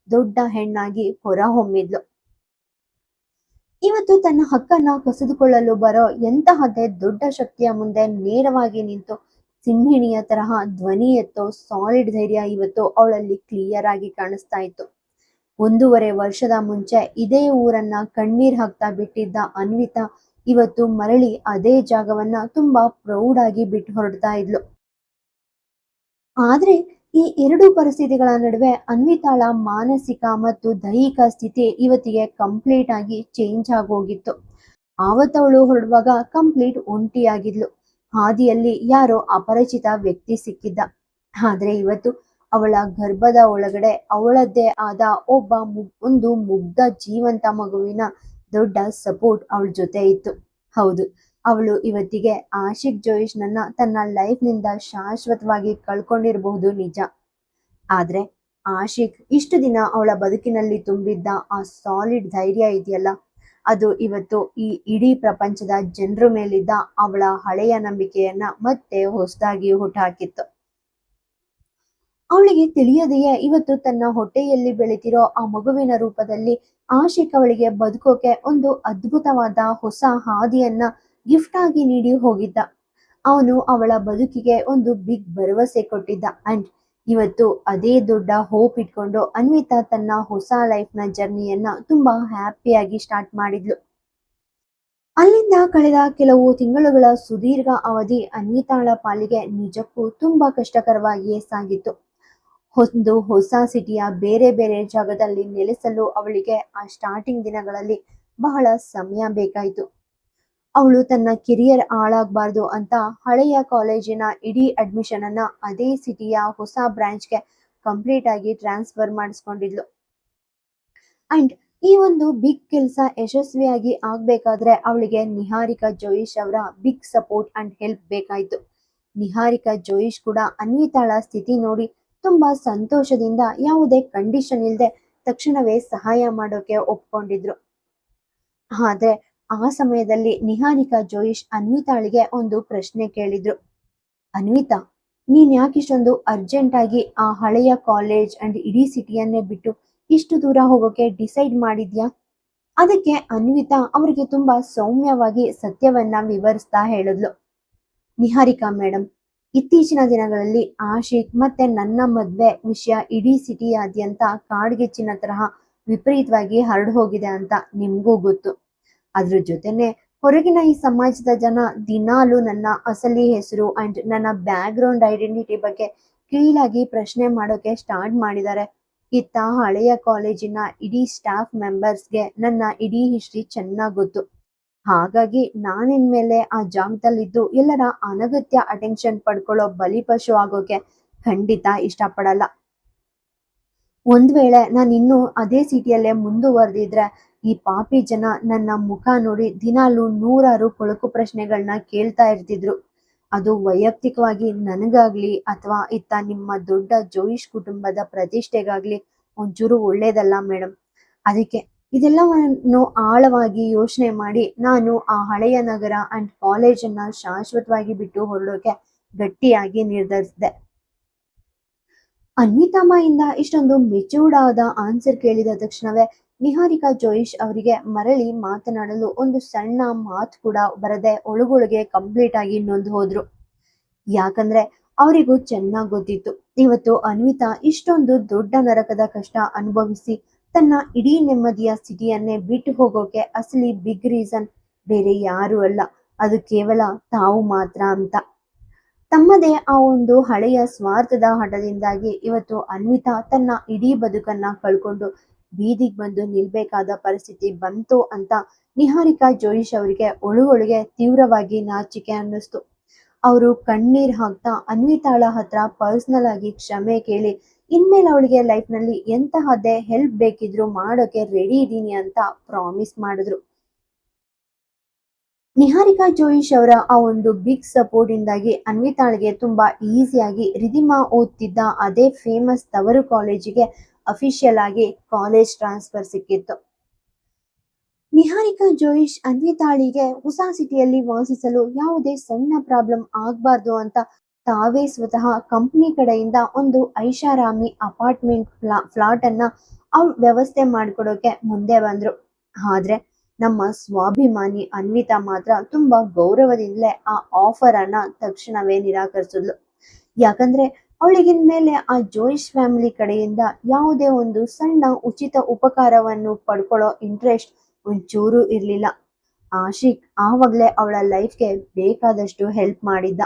ದೊಡ್ಡ ಹೆಣ್ಣಾಗಿ ಹೊರಹೊಮ್ಮಿದ್ಲು. ಇವತ್ತು ತನ್ನ ಹಕ್ಕನ್ನ ಕಸಿದುಕೊಳ್ಳಲು ಬರೋ ಎಂತಹದ್ದೇ ದೊಡ್ಡ ಶಕ್ತಿಯ ಮುಂದೆ ನೇರವಾಗಿ ನಿಂತು ಸಿಂಹಿಣಿಯ ತರಹ ಧ್ವನಿ ಎತ್ತೋ ಸಾಲಿಡ್ ಧೈರ್ಯ ಇವತ್ತು ಅವಳಲ್ಲಿ ಕ್ಲಿಯರ್ ಆಗಿ ಕಾಣಿಸ್ತಾ ಇತ್ತು. 1.5 ವರ್ಷದ ಮುಂಚೆ ಇದೇ ಊರನ್ನ ಕಣ್ಣೀರ್ ಹಾಕ್ತಾ ಬಿಟ್ಟಿದ್ದ ಅನ್ವಿತಾ ಇವತ್ತು ಮರಳಿ ಅದೇ ಜಾಗವನ್ನ ತುಂಬಾ ಪ್ರೌಡ್ ಆಗಿ ಬಿಟ್ಟು ಹೊರಡ್ತಾ ಇದ್ಲು. ಆದ್ರೆ ಈ ಎರಡು ಪರಿಸ್ಥಿತಿಗಳ ನಡುವೆ ಅನ್ವಿತಾಳ ಮಾನಸಿಕ ಮತ್ತು ದೈಹಿಕ ಸ್ಥಿತಿ ಇವತ್ತಿಗೆ ಕಂಪ್ಲೀಟ್ ಆಗಿ ಚೇಂಜ್ ಆಗೋಗಿತ್ತು. ಆವತ್ತವಳು ಹೊರಡುವಾಗ ಕಂಪ್ಲೀಟ್ ಒಂಟಿಯಾಗಿದ್ಲು. ಹಾದಿಯಲ್ಲಿ ಯಾರೋ ಅಪರಿಚಿತ ವ್ಯಕ್ತಿ ಸಿಕ್ಕಿದ್ದ. ಆದ್ರೆ ಇವತ್ತು ಅವಳ ಗರ್ಭದ ಒಳಗಡೆ ಅವಳದ್ದೇ ಆದ ಒಂದು ಮುಗ್ಧ ಜೀವಂತ ಮಗುವಿನ ದೊಡ್ಡ ಸಪೋರ್ಟ್ ಅವಳ ಜೊತೆ ಇತ್ತು. ಹೌದು, ಅವಳು ಇವತ್ತಿಗೆ ಆಶಿಕ್ ಜೋಯಿಶ್ನನ್ನ ತನ್ನ ಲೈಫ್ ನಿಂದ ಶಾಶ್ವತವಾಗಿ ಕಳ್ಕೊಂಡಿರಬಹುದು ನಿಜ. ಆದ್ರೆ ಆಶಿಕ್ ಇಷ್ಟು ದಿನ ಅವಳ ಬದುಕಿನಲ್ಲಿ ತುಂಬಿದ್ದ ಆ ಸಾಲಿಡ್ ಧೈರ್ಯ ಇದೆಯಲ್ಲ, ಅದು ಇವತ್ತು ಈ ಇಡೀ ಪ್ರಪಂಚದ ಜನರ ಮೇಲಿದ್ದ ಅವಳ ಹಳೆಯ ನಂಬಿಕೆಯನ್ನ ಮತ್ತೆ ಹೊಸದಾಗಿ ಹುಟ್ಟುಹಾಕಿತ್ತು. ಅವಳಿಗೆ ತಿಳಿಯದೆಯೇ ಇವತ್ತು ತನ್ನ ಹೊಟ್ಟೆಯಲ್ಲಿ ಬೆಳೆತಿರೋ ಆ ಮಗುವಿನ ರೂಪದಲ್ಲಿ ಆಶಿಕ್ ಅವಳಿಗೆ ಬದುಕೋಕೆ ಒಂದು ಅದ್ಭುತವಾದ ಹೊಸ ಹಾದಿಯನ್ನ ಗಿಫ್ಟ್ ಆಗಿ ನೀಡಿ ಹೋಗಿದ್ದ. ಅವನು ಅವಳ ಬದುಕಿಗೆ ಒಂದು ಬಿಗ್ ಭರವಸೆ ಕೊಟ್ಟಿದ್ದ ಅಂಡ್ ಇವತ್ತು ಅದೇ ದೊಡ್ಡ ಹೋಪ್ ಇಟ್ಕೊಂಡು ಅನ್ವಿತಾ ತನ್ನ ಹೊಸ ಲೈಫ್ ನ ಜರ್ನಿಯನ್ನ ತುಂಬಾ ಹ್ಯಾಪಿಯಾಗಿ ಸ್ಟಾರ್ಟ್ ಮಾಡಿದ್ಲು. ಅಲ್ಲಿಂದ ಕಳೆದ ಕೆಲವು ತಿಂಗಳುಗಳ ಸುದೀರ್ಘ ಅವಧಿ ಅನ್ವಿತಾಳ ಪಾಲಿಗೆ ನಿಜಕ್ಕೂ ತುಂಬಾ ಕಷ್ಟಕರವಾಗಿಯೇ ಸಾಗಿತ್ತು. ಒಂದು ಹೊಸ ಸಿಟಿಯ ಬೇರೆ ಬೇರೆ ಜಾಗದಲ್ಲಿ ನೆಲೆಸಲು ಅವಳಿಗೆ ಆ ಸ್ಟಾರ್ಟಿಂಗ್ ದಿನಗಳಲ್ಲಿ ಬಹಳ ಸಮಯ ಬೇಕಾಯಿತು. ಅವಳು ತನ್ನ ಕೆರಿಯರ್ ಹಾಳಾಗಬಾರ್ದು ಅಂತ ಹಳೆಯ ಕಾಲೇಜಿನ ಇಡೀ ಅಡ್ಮಿಷನ್ ಅನ್ನ ಅದೇ ಸಿಟಿಯ ಹೊಸ ಬ್ರಾಂಚ್ಗೆ ಕಂಪ್ಲೀಟ್ ಆಗಿ ಟ್ರಾನ್ಸ್ಫರ್ ಮಾಡಿಸ್ಕೊಂಡಿದ್ಲು. ಅಂಡ್ ಈ ಒಂದು ಬಿಗ್ ಕೆಲಸ ಯಶಸ್ವಿಯಾಗಿ ಆಗ್ಬೇಕಾದ್ರೆ ಅವಳಿಗೆ ನಿಹಾರಿಕಾ ಜೋಯಿಶ್ ಅವರ ಬಿಗ್ ಸಪೋರ್ಟ್ ಅಂಡ್ ಹೆಲ್ಪ್ ಬೇಕಾಯಿತು. ನಿಹಾರಿಕಾ ಜೋಯಿಶ್ ಕೂಡ ಅನ್ವಿತಾಳ ಸ್ಥಿತಿ ನೋಡಿ ತುಂಬಾ ಸಂತೋಷದಿಂದ ಯಾವುದೇ ಕಂಡೀಷನ್ ಇಲ್ಲದೆ ತಕ್ಷಣವೇ ಸಹಾಯ ಮಾಡೋಕೆ ಒಪ್ಕೊಂಡಿದ್ರು. ಆದ್ರೆ ಆ ಸಮಯದಲ್ಲಿ ನಿಹಾರಿಕಾ ಜೋಯಿಶ್ ಅನ್ವಿತಾಳಿಗೆ ಒಂದು ಪ್ರಶ್ನೆ ಕೇಳಿದ್ರು. ಅನ್ವಿತಾ, ನೀನ್ ಯಾಕಿಷ್ಟೊಂದು ಅರ್ಜೆಂಟ್ ಆಗಿ ಆ ಹಳೆಯ ಕಾಲೇಜ್ ಅಂಡ್ ಇಡೀ ಸಿಟಿಯನ್ನೇ ಬಿಟ್ಟು ಇಷ್ಟು ದೂರ ಹೋಗೋಕೆ ಡಿಸೈಡ್ ಮಾಡಿದ್ಯಾ? ಅದಕ್ಕೆ ಅನ್ವಿತಾ ಅವರಿಗೆ ತುಂಬಾ ಸೌಮ್ಯವಾಗಿ ಸತ್ಯವನ್ನ ವಿವರಿಸ್ತಾ ಹೇಳಿದ್ಲು. ನಿಹಾರಿಕಾ ಮೇಡಮ್, ಇತ್ತೀಚಿನ ದಿನಗಳಲ್ಲಿ ಆಶಿಕ್ ಮತ್ತೆ ನನ್ನ ಮದ್ವೆ ವಿಷಯ ಇಡೀ ಸಿಟಿಯಾದ್ಯಂತ ಕಾಡ್ಗಿಚ್ಚಿನ ತರಹ ವಿಪರೀತವಾಗಿ ಹರಡು ಹೋಗಿದೆ ಅಂತ ನಿಮ್ಗೂ ಗೊತ್ತು. ಅದ್ರ ಜೊತೆನೆ ಹೊರಗಿನ ಈ ಸಮಾಜದ ಜನ ದಿನಾಲು ನನ್ನ ಅಸಲಿ ಹೆಸರು ಅಂಡ್ ನನ್ನ ಬ್ಯಾಕ್ ಗ್ರೌಂಡ್ ಐಡೆಂಟಿಟಿ ಬಗ್ಗೆ ಕೀಳಾಗಿ ಪ್ರಶ್ನೆ ಮಾಡೋಕೆ ಸ್ಟಾರ್ಟ್ ಮಾಡಿದ್ದಾರೆ. ಇತ್ತ ಹಳೆಯ ಕಾಲೇಜಿನ ಇಡೀ ಸ್ಟಾಫ್ ಮೆಂಬರ್ಸ್ಗೆ ನನ್ನ ಇಡೀ ಹಿಸ್ಟ್ರಿ ಚೆನ್ನಾಗಿ ಗೊತ್ತು. ಹಾಗಾಗಿ ನಾನಿನ್ಮೇಲೆ ಆ ಜಾಗದಲ್ಲಿದ್ದು ಎಲ್ಲರ ಅನಗತ್ಯ ಅಟೆನ್ಷನ್ ಪಡ್ಕೊಳ್ಳೋ ಬಲಿಪಶು ಆಗೋಕೆ ಖಂಡಿತ ಇಷ್ಟಪಡಲ್ಲ. ಒಂದ್ ವೇಳೆ ನಾನು ಇನ್ನೂ ಅದೇ ಸಿಟಿಯಲ್ಲೇ ಮುಂದುವರೆದಿದ್ರೆ ಈ ಪಾಪಿ ಜನ ನನ್ನ ಮುಖ ನೋಡಿ ದಿನಾಲು 100 ಕೊಳಕು ಪ್ರಶ್ನೆಗಳನ್ನ ಕೇಳ್ತಾ ಇರ್ತಿದ್ರು. ಅದು ವೈಯಕ್ತಿಕವಾಗಿ ನನಗಾಗ್ಲಿ ಅಥವಾ ಇತ್ತ ನಿಮ್ಮ ದೊಡ್ಡ ಜೋಯಿಶ್ ಕುಟುಂಬದ ಪ್ರತಿಷ್ಠೆಗಾಗ್ಲಿ ಒಂಚೂರು ಒಳ್ಳೇದಲ್ಲ ಮೇಡಮ್. ಅದಕ್ಕೆ ಇದೆಲ್ಲವನ್ನು ಆಳವಾಗಿ ಯೋಚನೆ ಮಾಡಿ ನಾನು ಆ ಹಳೆಯ ನಗರ ಅಂಡ್ ಕಾಲೇಜನ್ನ ಶಾಶ್ವತವಾಗಿ ಬಿಟ್ಟು ಹೊರಡೋಕೆ ಗಟ್ಟಿಯಾಗಿ ನಿರ್ಧರಿಸಿದೆ. ಅನ್ವಿತಾಮ್ಮ ಇಷ್ಟೊಂದು ಮೆಚೂರ್ಡ್ ಆದ ಆನ್ಸರ್ ಕೇಳಿದ ತಕ್ಷಣವೇ ನಿಹಾರಿಕಾ ಜೋಯಿಶ್ ಅವರಿಗೆ ಮರಳಿ ಮಾತನಾಡಲು ಒಂದು ಸಣ್ಣ ಮಾತು ಕೂಡ ಬರದೆ ಒಳಗೊಳಗೆ ಕಂಪ್ಲೀಟ್ ಆಗಿ ನೊಂದು ಹೋದ್ರು. ಯಾಕಂದ್ರೆ ಅವರಿಗೂ ಚೆನ್ನಾಗಿ ಗೊತ್ತಿತ್ತು, ಇವತ್ತು ಅನ್ವಿತಾ ಇಷ್ಟೊಂದು ದೊಡ್ಡ ನರಕದ ಕಷ್ಟ ಅನುಭವಿಸಿ ತನ್ನ ಇಡೀ ನೆಮ್ಮದಿಯ ಸ್ಥಿತಿಯನ್ನೇ ಬಿಟ್ಟು ಹೋಗೋಕೆ ಅಸಲಿ ಬಿಗ್ ರೀಸನ್ ಬೇರೆ ಯಾರು ಅಲ್ಲ, ಅದು ಕೇವಲ ತಾವು ಮಾತ್ರ ಅಂತ. ತಮ್ಮದೇ ಆ ಒಂದು ಹಳೆಯ ಸ್ವಾರ್ಥದ ಹಠದಿಂದಾಗಿ ಇವತ್ತು ಅನ್ವಿತಾ ತನ್ನ ಇಡೀ ಬದುಕನ್ನ ಕಳ್ಕೊಂಡು ಬೀದಿಗೆ ಬಂದು ನಿಲ್ಬೇಕಾದ ಪರಿಸ್ಥಿತಿ ಬಂತು ಅಂತ ನಿಹಾರಿಕಾ ಜೋಯಿಶ್ ಅವರಿಗೆ ಒಳಗೊಳಗೆ ತೀವ್ರವಾಗಿ ನಾಚಿಕೆ ಅನ್ನಿಸ್ತು. ಅವರು ಕಣ್ಣೀರ್ ಹಾಕ್ತಾ ಅನ್ವಿತಾಳ ಹತ್ರ ಪರ್ಸನಲ್ ಆಗಿ ಕ್ಷಮೆ ಕೇಳಿ ಇನ್ಮೇಲೆ ಅವಳಿಗೆ ಲೈಫ್ ನಲ್ಲಿ ಎಂತಹದ್ದೇ ಹೆಲ್ಪ್ ಬೇಕಿದ್ರು ಮಾಡೋಕೆ ರೆಡಿ ಇದೀನಿ ಅಂತ ಪ್ರಾಮಿಸ್ ಮಾಡಿದ್ರು. ನಿಹಾರಿಕಾ ಜೋಯಿಶ್ ಅವರ ಆ ಒಂದು ಬಿಗ್ ಸಪೋರ್ಟ್ ಇಂದಾಗಿ ಅನ್ವಿತಾಳಿಗೆ ತುಂಬಾ ಈಸಿಯಾಗಿ ರಿಧಿಮಾ ಓದ್ತಿದ್ದ ಅದೇ ಫೇಮಸ್ ತವರು ಕಾಲೇಜಿಗೆ ಅಫಿಷಿಯಲ್ ಆಗಿ ಕಾಲೇಜ್ ಟ್ರಾನ್ಸ್ಫರ್ ಸಿಕ್ಕಿತ್ತು. ನಿಹಾರಿಕಾ ಜೋಯಿಶ್ ಅನ್ವಿತಾಳಿಗೆ ಹೊಸ ಸಿಟಿಯಲ್ಲಿ ವಾಸಿಸಲು ಯಾವುದೇ ಸಣ್ಣ ಪ್ರಾಬ್ಲಮ್ ಆಗ್ಬಾರ್ದು ಅಂತ ತಾವೇ ಸ್ವತಃ ಕಂಪ್ನಿ ಕಡೆಯಿಂದ ಒಂದು ಐಷಾರಾಮಿ ಅಪಾರ್ಟ್ಮೆಂಟ್ ಫ್ಲಾಟ್ ಅನ್ನ ವ್ಯವಸ್ಥೆ ಮಾಡ್ಕೊಡೋಕೆ ಮುಂದೆ ಬಂದ್ರು. ಆದ್ರೆ ನಮ್ಮ ಸ್ವಾಭಿಮಾನಿ ಅನ್ವಿತಾ ಮಾತ್ರ ತುಂಬಾ ಗೌರವದಿಂದಲೇ ಆ ಆಫರ್ ಅನ್ನ ತಕ್ಷಣವೇ ನಿರಾಕರಿಸಿದ್ಲು. ಯಾಕಂದ್ರೆ ಅವಳಿಗಿನ ಮೇಲೆ ಆ ಜೋಯಿಶ್ ಫ್ಯಾಮಿಲಿ ಕಡೆಯಿಂದ ಯಾವುದೇ ಒಂದು ಸಣ್ಣ ಉಚಿತ ಉಪಕಾರವನ್ನು ಪಡ್ಕೊಳ್ಳೋ ಇಂಟ್ರೆಸ್ಟ್ ಒಂಚೂರು ಇರ್ಲಿಲ್ಲ. ಆಶಿಕ್ ಆವಾಗ್ಲೇ ಅವಳ ಲೈಫ್ಗೆ ಬೇಕಾದಷ್ಟು ಹೆಲ್ಪ್ ಮಾಡಿದ್ದ.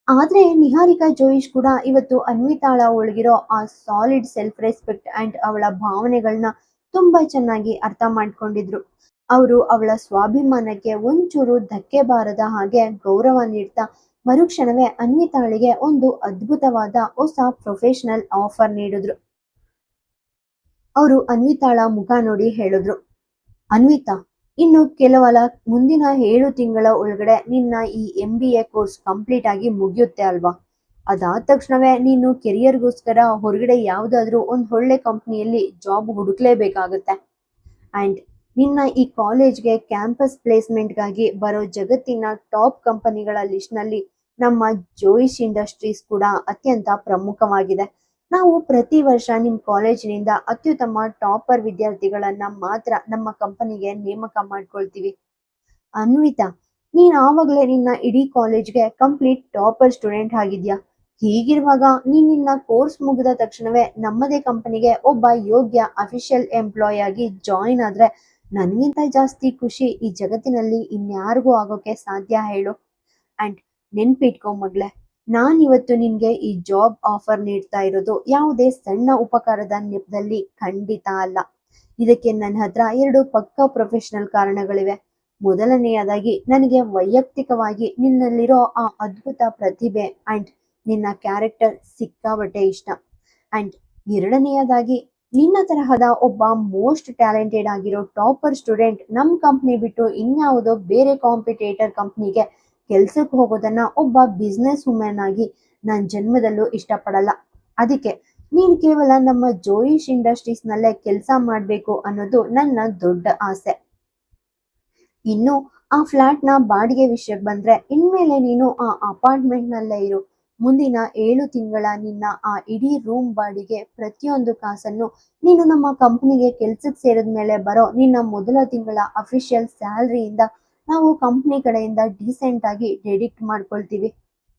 ಆದ್ರೆ ನಿಹಾರಿಕಾ ಜೋಯಿಶ್ ಕೂಡ ಇವತ್ತು ಅನ್ವಿತಾಳ ಒಳಗಿರೋ ಆ ಸಾಲಿಡ್ ಸೆಲ್ಫ್ ರೆಸ್ಪೆಕ್ಟ್ ಅಂಡ್ ಅವಳ ಭಾವನೆಗಳನ್ನ ತುಂಬಾ ಚೆನ್ನಾಗಿ ಅರ್ಥ ಮಾಡ್ಕೊಂಡಿದ್ರು. ಅವರು ಅವಳ ಸ್ವಾಭಿಮಾನಕ್ಕೆ ಒಂಚೂರು ಧಕ್ಕೆ ಬಾರದ ಹಾಗೆ ಗೌರವ ನೀಡ್ತಾ ಮರುಕ್ಷಣವೇ ಅನ್ವಿತಾಳಿಗೆ ಒಂದು ಅದ್ಭುತವಾದ ಹೊಸ ಪ್ರೊಫೆಷನಲ್ ಆಫರ್ ನೀಡಿದ್ರು. ಅವರು ಅನ್ವಿತಾಳ ಮುಖ ನೋಡಿ ಹೇಳಿದ್ರು, ಅನ್ವಿತಾ, ಇನ್ನು ಕೆಲವಲ ಮುಂದಿನ 7 ತಿಂಗಳ ಒಳಗಡೆ ನಿನ್ನ ಈ MBA ಕೋರ್ಸ್ ಕಂಪ್ಲೀಟ್ ಆಗಿ ಮುಗಿಯುತ್ತೆ ಅಲ್ವಾ? ಅದಾದ ತಕ್ಷಣವೇ ನೀನು ಕೆರಿಯರ್ಗೋಸ್ಕರ ಹೊರಗಡೆ ಯಾವ್ದಾದ್ರು ಒಂದು ಒಳ್ಳೆ ಕಂಪ್ನಿಯಲ್ಲಿ ಜಾಬ್ ಹುಡುಕ್ಲೇಬೇಕಾಗುತ್ತೆ. ಅಂಡ್ ನಿನ್ನ ಈ ಕಾಲೇಜ್ಗೆ ಕ್ಯಾಂಪಸ್ ಪ್ಲೇಸ್ಮೆಂಟ್ಗಾಗಿ ಬರೋ ಜಗತ್ತಿನ ಟಾಪ್ ಕಂಪನಿಗಳ ಲಿಸ್ಟ್ನಲ್ಲಿ ನಮ್ಮ ಜೋಯಿಶ್ ಇಂಡಸ್ಟ್ರೀಸ್ ಕೂಡ ಅತ್ಯಂತ ಪ್ರಮುಖವಾಗಿದೆ. ನಾವು ಪ್ರತಿ ವರ್ಷ ನಿಮ್ಮ ಕಾಲೇಜಿನಿಂದ ಅತ್ಯುತ್ತಮ ಟಾಪರ್ ವಿದ್ಯಾರ್ಥಿಗಳನ್ನ ಮಾತ್ರ ನಮ್ಮ ಕಂಪನಿಗೆ ನೇಮಕ ಮಾಡ್ಕೊಳ್ತೀವಿ. ಅನ್ವಿತಾ, ನೀನ್ ಆವಾಗಲೇ ನಿನ್ನ ಇಡೀ ಕಾಲೇಜ್ಗೆ ಕಂಪ್ಲೀಟ್ ಟಾಪರ್ ಸ್ಟೂಡೆಂಟ್ ಆಗಿದ್ಯಾ. ಹೀಗಿರುವಾಗ ನೀನ್ ನಿನ್ನ ಕೋರ್ಸ್ ಮುಗಿದ ತಕ್ಷಣವೇ ನಮ್ಮದೇ ಕಂಪನಿಗೆ ಒಬ್ಬ ಯೋಗ್ಯ ಅಫಿಷಿಯಲ್ ಎಂಪ್ಲಾಯ್ ಆಗಿ ಜಾಯಿನ್ ಆದ್ರೆ ನನ್ಗಿಂತ ಜಾಸ್ತಿ ಖುಷಿ ಈ ಜಗತ್ತಿನಲ್ಲಿ ಇನ್ಯಾರಿಗೂ ಆಗೋಕೆ ಸಾಧ್ಯ ಹೇಳು. ಅಂಡ್ ನೆನ್ಪಿಟ್ಕೊ ಮಗ್ಳೆ, ನಾನಿವತ್ತು ನಿನ್ಗೆ ಈ ಜಾಬ್ ಆಫರ್ ನೀಡ್ತಾ ಇರೋದು ಯಾವುದೇ ಸಣ್ಣ ಉಪಕಾರದ ನೆಪದಲ್ಲಿ ಖಂಡಿತ ಅಲ್ಲ. ಇದಕ್ಕೆ ನನ್ನ ಹತ್ರ 2 ಪಕ್ಕಾ ಪ್ರೊಫೆಷನಲ್ ಕಾರಣಗಳಿವೆ. ಮೊದಲನೆಯದಾಗಿ ನನಗೆ ವೈಯಕ್ತಿಕವಾಗಿ ನಿನ್ನಲ್ಲಿರೋ ಆ ಅದ್ಭುತ ಪ್ರತಿಭೆ ಅಂಡ್ ನಿನ್ನ ಕ್ಯಾರೆಕ್ಟರ್ ಸಿಕ್ಕಾಬಟ್ಟೆ ಇಷ್ಟ. ಅಂಡ್ ಎರಡನೆಯದಾಗಿ ನಿನ್ನ ತರಹದ ಒಬ್ಬ ಮೋಸ್ಟ್ ಟ್ಯಾಲೆಂಟೆಡ್ ಆಗಿರೋ ಟಾಪರ್ ಸ್ಟೂಡೆಂಟ್ ನಮ್ಮ ಕಂಪ್ನಿ ಬಿಟ್ಟು ಇನ್ಯಾವುದೋ ಬೇರೆ ಕಾಂಪಿಟೇಟರ್ ಕಂಪ್ನಿಗೆ ಕೆಲ್ಸಕ್ಕೆ ಹೋಗೋದನ್ನ ಒಬ್ಬ ಬಿಸ್ನೆಸ್ ವುಮೆನ್ ಆಗಿ ನಾನು ಜನ್ಮದಲ್ಲೂ ಇಷ್ಟಪಡಲ್ಲ. ಅದಕ್ಕೆ ನೀನು ಕೇವಲ ನಮ್ಮ ಜೋಯಿಶ್ ಇಂಡಸ್ಟ್ರೀಸ್ ನಲ್ಲೇ ಕೆಲಸ ಮಾಡಬೇಕು ಅನ್ನೋದು ನನ್ನ ದೊಡ್ಡ ಆಸೆ. ಇನ್ನು ಆ ಫ್ಲಾಟ್ ನ ಬಾಡಿಗೆ ವಿಷಯಕ್ಕೆ ಬಂದ್ರೆ ಇನ್ಮೇಲೆ ನೀನು ಆ ಅಪಾರ್ಟ್ಮೆಂಟ್ ನಲ್ಲೇ ಇರು. ಮುಂದಿನ 7 ತಿಂಗಳ ನಿನ್ನ ಆ ಇಡೀ ರೂಮ್ ಬಾಡಿಗೆ ಪ್ರತಿಯೊಂದು ಕಾಸನ್ನು ನೀನು ನಮ್ಮ ಕಂಪ್ನಿಗೆ ಕೆಲ್ಸಕ್ಕೆ ಸೇರಿದ ಮೇಲೆ ಬರೋ ನಿನ್ನ ಮೊದಲ ತಿಂಗಳ ಅಫಿಷಿಯಲ್ ಸ್ಯಾಲ್ರಿಯಿಂದ ನಾವು ಕಂಪ್ನಿ ಕಡೆಯಿಂದ ಡೀಸೆಂಟ್ ಆಗಿ ಡೆಡಿಕ್ಟ್ ಮಾಡ್ಕೊಳ್ತೀವಿ.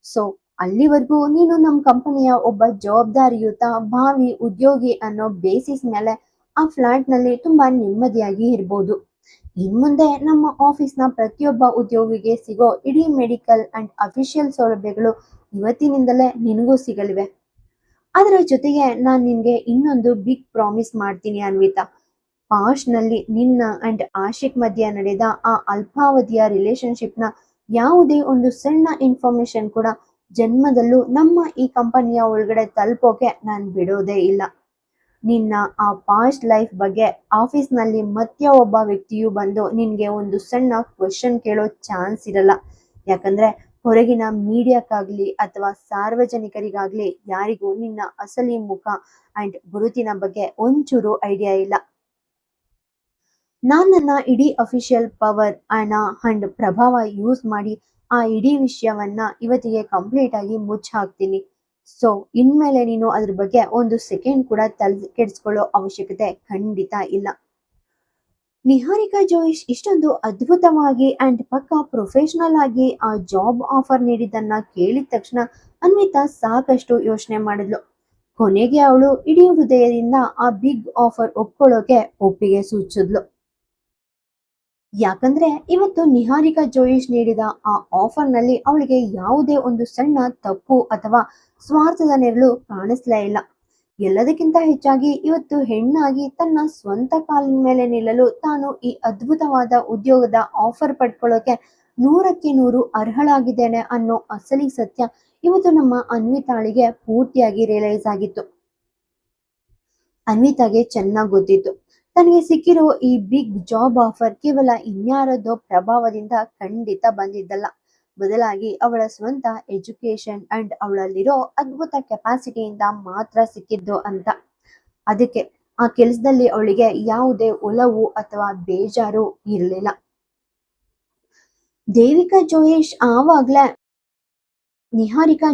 ಸೊ ಅಲ್ಲಿವರೆಗೂ ನೀನು ನಮ್ಮ ಕಂಪನಿಯ ಒಬ್ಬ ಜವಾಬ್ದಾರಿಯುತ ಭಾವಿ ಉದ್ಯೋಗಿ ಅನ್ನೋ ಬೇಸಿಸ್ ಮೇಲೆ ಆ ಫ್ಲಾಟ್ ನಲ್ಲಿ ತುಂಬಾ ನೆಮ್ಮದಿಯಾಗಿ ಇರ್ಬೋದು. ಇನ್ಮುಂದೆ ನಮ್ಮ ಆಫೀಸ್ನ ಪ್ರತಿಯೊಬ್ಬ ಉದ್ಯೋಗಿಗೆ ಸಿಗೋ ಇಡೀ ಮೆಡಿಕಲ್ ಅಂಡ್ ಅಫಿಷಿಯಲ್ ಸೌಲಭ್ಯಗಳು ಇವತ್ತಿನಿಂದಲೇ ನಿನಗೂ ಸಿಗಲಿವೆ. ಅದರ ಜೊತೆಗೆ ನಾನು ನಿನ್ಗೆ ಇನ್ನೊಂದು ಬಿಗ್ ಪ್ರಾಮಿಸ್ ಮಾಡ್ತೀನಿ ಅನ್ವಿತಾ. ಪಾಸ್ಟ್ ನಲ್ಲಿ ನಿನ್ನ ಅಂಡ್ ಆಶಿಕ್ ಮಧ್ಯ ನಡೆದ ಆ ಅಲ್ಪಾವಧಿಯ ರಿಲೇಶನ್ಶಿಪ್ನ ಯಾವುದೇ ಒಂದು ಸಣ್ಣ ಇನ್ಫಾರ್ಮೇಶನ್ ಕೂಡ ಜನ್ಮದಲ್ಲೂ ನಮ್ಮ ಈ ಕಂಪನಿಯ ಒಳಗಡೆ ತಲುಪೋಕೆ ನಾನು ಬಿಡೋದೇ ಇಲ್ಲ. ನಿನ್ನ ಆ ಪಾಸ್ಟ್ ಲೈಫ್ ಬಗ್ಗೆ ಆಫೀಸ್ನಲ್ಲಿ ಮತ್ತೆ ಒಬ್ಬ ವ್ಯಕ್ತಿಯು ಬಂದು ನಿನ್ಗೆ ಒಂದು ಸಣ್ಣ ಕ್ವೆಶನ್ ಕೇಳೋ ಚಾನ್ಸ್ ಇರಲ್ಲ. ಯಾಕಂದ್ರೆ ಹೊರಗಿನ ಮೀಡಿಯಾಕ್ಕಾಗ್ಲಿ ಅಥವಾ ಸಾರ್ವಜನಿಕರಿಗಾಗ್ಲಿ ಯಾರಿಗೂ ನಿನ್ನ ಅಸಲಿ ಮುಖ ಅಂಡ್ ಗುರುತಿನ ಬಗ್ಗೆ ಒಂಚೂರು ಐಡಿಯಾ ಇಲ್ಲ. ನಾನು ನನ್ನ ಇಡೀ ಅಫಿಷಿಯಲ್ ಪವರ್ ಅಂಡ್ ಪ್ರಭಾವ ಯೂಸ್ ಮಾಡಿ ಆ ಇಡೀ ವಿಷಯವನ್ನ ಇವತ್ತಿಗೆ ಕಂಪ್ಲೀಟ್ ಆಗಿ ಮುಚ್ಚ ಹಾಕ್ತೀನಿ. ಸೊ ಇನ್ಮೇಲೆ ನೀನು ಅದ್ರ ಬಗ್ಗೆ ಒಂದು ಸೆಕೆಂಡ್ ಕೂಡ ತಲೆ ಕೆಡಿಸ್ಕೊಳ್ಳೋ ಅವಶ್ಯಕತೆ ಖಂಡಿತ ಇಲ್ಲ. ನಿಹಾರಿಕಾ ಜೋಯಿಶ್ ಇಷ್ಟೊಂದು ಅದ್ಭುತವಾಗಿ ಅಂಡ್ ಪಕ್ಕಾ ಪ್ರೊಫೆಷನಲ್ ಆಗಿ ಆ ಜಾಬ್ ಆಫರ್ ನೀಡಿದ್ದನ್ನ ಕೇಳಿದ ತಕ್ಷಣ ಅನ್ವಿತಾ ಸಾಕಷ್ಟು ಯೋಚನೆ ಮಾಡಿದ್ಲು. ಕೊನೆಗೆ ಅವಳು ಇಡೀ ಹೃದಯದಿಂದ ಆ ಬಿಗ್ ಆಫರ್ ಒಪ್ಕೊಳ್ಳೋಕೆ ಒಪ್ಪಿಗೆ ಸೂಚಿಸಿದ್ಲು. ಯಾಕಂದ್ರೆ ಇವತ್ತು ನಿಹಾರಿಕಾ ಜೋಯಿಶ್ ನೀಡಿದ ಆ ಆಫರ್ ನಲ್ಲಿ ಅವಳಿಗೆ ಯಾವುದೇ ಒಂದು ಸಣ್ಣ ತಪ್ಪು ಅಥವಾ ಸ್ವಾರ್ಥದ ನೆರಳು ಕಾಣಿಸ್ಲೇ ಇಲ್ಲ. ಎಲ್ಲದಕ್ಕಿಂತ ಹೆಚ್ಚಾಗಿ ಇವತ್ತು ಹೆಣ್ಣಾಗಿ ತನ್ನ ಸ್ವಂತ ಕಾಲಿನ ಮೇಲೆ ನಿಲ್ಲಲು ತಾನು ಈ ಅದ್ಭುತವಾದ ಉದ್ಯೋಗದ ಆಫರ್ ಪಡ್ಕೊಳ್ಳೋಕೆ 100ಕ್ಕೆ 100 ಅರ್ಹಳಾಗಿದ್ದೇನೆ ಅನ್ನೋ ಅಸಲಿ ಸತ್ಯ ಇವತ್ತು ನಮ್ಮ ಅನ್ವಿತಾಳಿಗೆ ಪೂರ್ತಿಯಾಗಿ ರಿಯಲೈಸ್ ಆಗಿತ್ತು. ಅನ್ವಿತಾಗೆ ಚೆನ್ನಾಗಿ ಗೊತ್ತಿತ್ತು, ತನಗೆ ಸಿಕ್ಕಿರೋ ಈ ಬಿಗ್ ಜಾಬ್ ಆಫರ್ ಕೇವಲ ಇನ್ಯಾರದೋ ಪ್ರಭಾವದಿಂದ ಖಂಡಿತ ಬಂದಿದ್ದಲ್ಲ. ಬದಲಾಗಿ ಅವಳ ಸ್ವಂತ ಎಜುಕೇಶನ್ ಅಂಡ್ ಅವಳಲ್ಲಿರೋ ಅದ್ಭುತ ಕೆಪಾಸಿಟಿಯಿಂದ ಮಾತ್ರ ಸಿಕ್ಕಿದ್ದು ಅಂತ. ಅದಕ್ಕೆ ಆ ಕೆಲಸದಲ್ಲಿ ಅವಳಿಗೆ ಯಾವುದೇ ಒಲವು ಅಥವಾ ಬೇಜಾರು ಇರಲಿಲ್ಲ. ನಿಹಾರಿಕಾ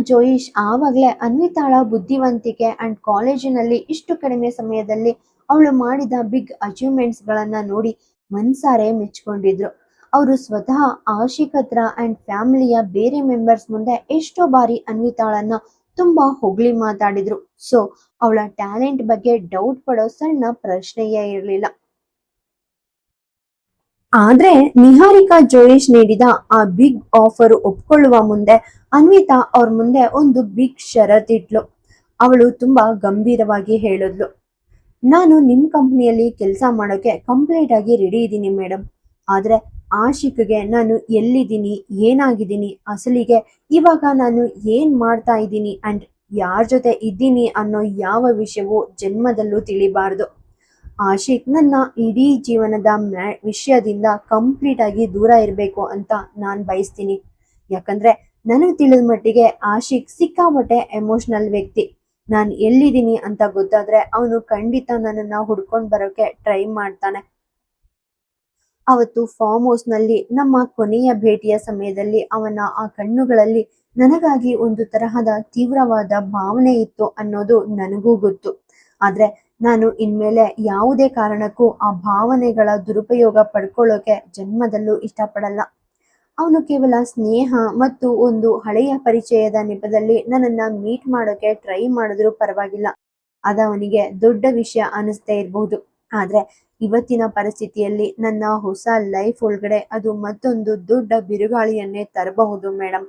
ಜೋಯಿಶ್ ಆವಾಗ್ಲೇ ಅನ್ವಿತಾಳ ಬುದ್ಧಿವಂತಿಕೆ ಅಂಡ್ ಕಾಲೇಜಿನಲ್ಲಿ ಇಷ್ಟು ಕಡಿಮೆ ಸಮಯದಲ್ಲಿ ಅವಳು ಮಾಡಿದ ಬಿಗ್ ಅಚೀವ್ಮೆಂಟ್ಸ್ ಗಳನ್ನ ನೋಡಿ ಮನ್ಸಾರೆ ಮೆಚ್ಕೊಂಡಿದ್ರು. ಅವರು ಸ್ವತಃ ಆಶಿಕ್ ಹತ್ರ ಅಂಡ್ ಫ್ಯಾಮಿಲಿಯ ಬೇರೆ ಮೆಂಬರ್ಸ್ ಮುಂದೆ ಎಷ್ಟೋ ಬಾರಿ ಅನ್ವಿತಾಳನ್ನ ತುಂಬಾ ಹೊಗಳಿ ಮಾತಾಡಿದ್ರು. ಸೊ ಅವಳ ಟ್ಯಾಲೆಂಟ್ ಬಗ್ಗೆ ಡೌಟ್ ಪಡೋ ಸಣ್ಣ ಪ್ರಶ್ನೆಯೇ ಇರಲಿಲ್ಲ. ಆದ್ರೆ ನಿಹಾರಿಕಾ ಜೋಯಿಶ್ ನೀಡಿದ ಆ ಬಿಗ್ ಆಫರ್ ಒಪ್ಕೊಳ್ಳುವ ಮುಂದೆ ಅನ್ವಿತಾ ಅವ್ರ ಮುಂದೆ ಒಂದು ಬಿಗ್ ಷರತ್ತಿಟ್ಲು. ಅವಳು ತುಂಬಾ ಗಂಭೀರವಾಗಿ ಹೇಳಿದ್ಲು, ನಾನು ನಿಮ್ ಕಂಪ್ನಿಯಲ್ಲಿ ಕೆಲಸ ಮಾಡೋಕೆ ಕಂಪ್ಲೀಟ್ ಆಗಿ ರೆಡಿ ಇದ್ದೀನಿ ಮೇಡಮ್. ಆದ್ರೆ ಆಶಿಕ್ಗೆ ನಾನು ಎಲ್ಲಿದ್ದೀನಿ, ಏನಾಗಿದ್ದೀನಿ, ಅಸಲಿಗೆ ಇವಾಗ ನಾನು ಏನ್ ಮಾಡ್ತಾ ಇದ್ದೀನಿ ಅಂಡ್ ಯಾರ ಜೊತೆ ಇದ್ದೀನಿ ಅನ್ನೋ ಯಾವ ವಿಷಯವೂ ಜನ್ಮದಲ್ಲೂ ತಿಳಿಬಾರ್ದು. ಆಶಿಕ್ ನನ್ನ ಇಡೀ ಜೀವನದ ವಿಷಯದಿಂದ ಕಂಪ್ಲೀಟ್ ಆಗಿ ದೂರ ಇರಬೇಕು ಅಂತ ನಾನು ಬಯಸ್ತೀನಿ. ಯಾಕಂದ್ರೆ ನನಗೆ ತಿಳಿದ ಮಟ್ಟಿಗೆ ಆಶಿಕ್ ಸಿಕ್ಕಾಪಟ್ಟೆ ಎಮೋಷನಲ್ ವ್ಯಕ್ತಿ. ನಾನು ಎಲ್ಲಿದ್ದೀನಿ ಅಂತ ಗೊತ್ತಾದ್ರೆ ಅವನು ಖಂಡಿತ ನನ್ನನ್ನ ಹುಡ್ಕೊಂಡ್ ಬರೋಕೆ ಟ್ರೈ ಮಾಡ್ತಾನೆ. ಅವತ್ತು ಫಾರ್ಮ್ ಹೌಸ್ ನಲ್ಲಿ ನಮ್ಮ ಕೊನೆಯ ಭೇಟಿಯ ಸಮಯದಲ್ಲಿ ಅವನ ಆ ಕಣ್ಣುಗಳಲ್ಲಿ ನನಗಾಗಿ ಒಂದು ತರಹದ ತೀವ್ರವಾದ ಭಾವನೆ ಇತ್ತು ಅನ್ನೋದು ನನಗೂ ಗೊತ್ತು. ಆದ್ರೆ ನಾನು ಇನ್ಮೇಲೆ ಯಾವುದೇ ಕಾರಣಕ್ಕೂ ಆ ಭಾವನೆಗಳ ದುರುಪಯೋಗ ಪಡ್ಕೊಳ್ಳೋಕೆ ಜನ್ಮದಲ್ಲೂ ಇಷ್ಟಪಡಲ್ಲ. ಅವನು ಕೇವಲ ಸ್ನೇಹ ಮತ್ತು ಒಂದು ಹಳೆಯ ಪರಿಚಯದ ನೆಪದಲ್ಲಿ ನನ್ನನ್ನ ಮೀಟ್ ಮಾಡೋಕೆ ಟ್ರೈ ಮಾಡಿದ್ರೂ ಪರವಾಗಿಲ್ಲ. ಅದವನಿಗೆ ದೊಡ್ಡ ವಿಷಯ ಅನಿಸ್ತೇ ಇರಬಹುದು. ಆದ್ರೆ ಇವತ್ತಿನ ಪರಿಸ್ಥಿತಿಯಲ್ಲಿ ನನ್ನ ಹೊಸ ಲೈಫ್ ಒಳಗಡೆ ಅದು ಮತ್ತೊಂದು ದೊಡ್ಡ ಬಿರುಗಾಳಿಯನ್ನೇ ತರಬಹುದು ಮೇಡಮ್.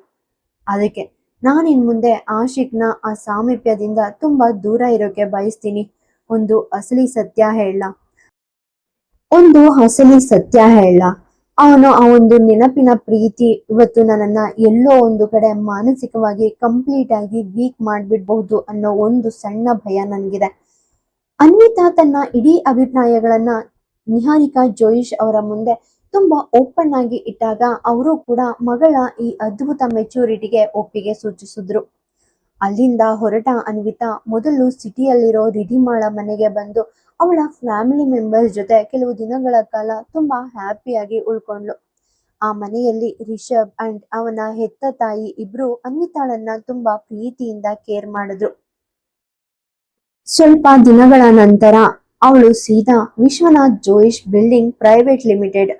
ಅದಕ್ಕೆ ನಾನಿನ್ ಮುಂದೆ ಆಶಿಕ್ನ ಆ ಸಾಮೀಪ್ಯದಿಂದ ತುಂಬಾ ದೂರ ಇರೋಕೆ ಬಯಸ್ತೀನಿ. ಒಂದು ಅಸಲಿ ಸತ್ಯ ಹೇಳ, ಅವನು ಆ ಒಂದು ನೆನಪಿನ ಪ್ರೀತಿ ಇವತ್ತು ನನ್ನನ್ನ ಎಲ್ಲೋ ಒಂದು ಕಡೆ ಮಾನಸಿಕವಾಗಿ ಕಂಪ್ಲೀಟ್ ಆಗಿ ವೀಕ್ ಮಾಡ್ಬಿಡ್ಬಹುದು ಅನ್ನೋ ಒಂದು ಸಣ್ಣ ಭಯ ನನಗಿದೆ. ಅನ್ವಿತಾ ತನ್ನ ಇಡೀ ಅಭಿಪ್ರಾಯಗಳನ್ನ ನಿಹಾರಿಕಾ ಜೋಯಿಶ್ ಅವರ ಮುಂದೆ ತುಂಬಾ ಓಪನ್ ಆಗಿ ಇಟ್ಟಾಗ ಅವರು ಕೂಡ ಮಗಳ ಈ ಅದ್ಭುತ ಮೆಚೂರಿಟಿಗೆ ಒಪ್ಪಿಗೆ ಸೂಚಿಸಿದ್ರು. ಅಲ್ಲಿಂದ ಹೊರಟ ಅನ್ವಿತಾ ಮೊದಲು ಸಿಟಿಯಲ್ಲಿರೋ ರಿಧಿಮಾಳ ಮನೆಗೆ ಬಂದು ಅವಳ ಫ್ಯಾಮಿಲಿ ಮೆಂಬರ್ಸ್ ಜೊತೆ ಕೆಲವು ದಿನಗಳ ಕಾಲ ತುಂಬಾ ಹ್ಯಾಪಿಯಾಗಿ ಉಳ್ಕೊಂಡ್ಲು. ಆ ಮನೆಯಲ್ಲಿ ರಿಷಬ್ ಅಂಡ್ ಅವನ ಹೆತ್ತ ತಾಯಿ ಇಬ್ರು ಅನ್ವಿತಾಳನ್ನ ತುಂಬಾ ಪ್ರೀತಿಯಿಂದ ಕೇರ್ ಮಾಡಿದ್ರು. ಸ್ವಲ್ಪ ದಿನಗಳ ನಂತರ ಅವಳು ಸೀದಾ ವಿಶ್ವನಾಥ್ ಜೋಯಿಶ್ ಬಿಲ್ಡಿಂಗ್ ಪ್ರೈವೇಟ್ ಲಿಮಿಟೆಡ್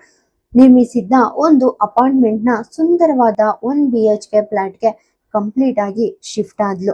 ನಿರ್ಮಿಸಿದ್ದ ಒಂದು ಅಪಾರ್ಟ್ಮೆಂಟ್ ನ ಸುಂದರವಾದ 1 BHK ಫ್ಲಾಟ್ಗೆ ಕಂಪ್ಲೀಟ್ ಆಗಿ ಶಿಫ್ಟ್ ಆದ್ಲು.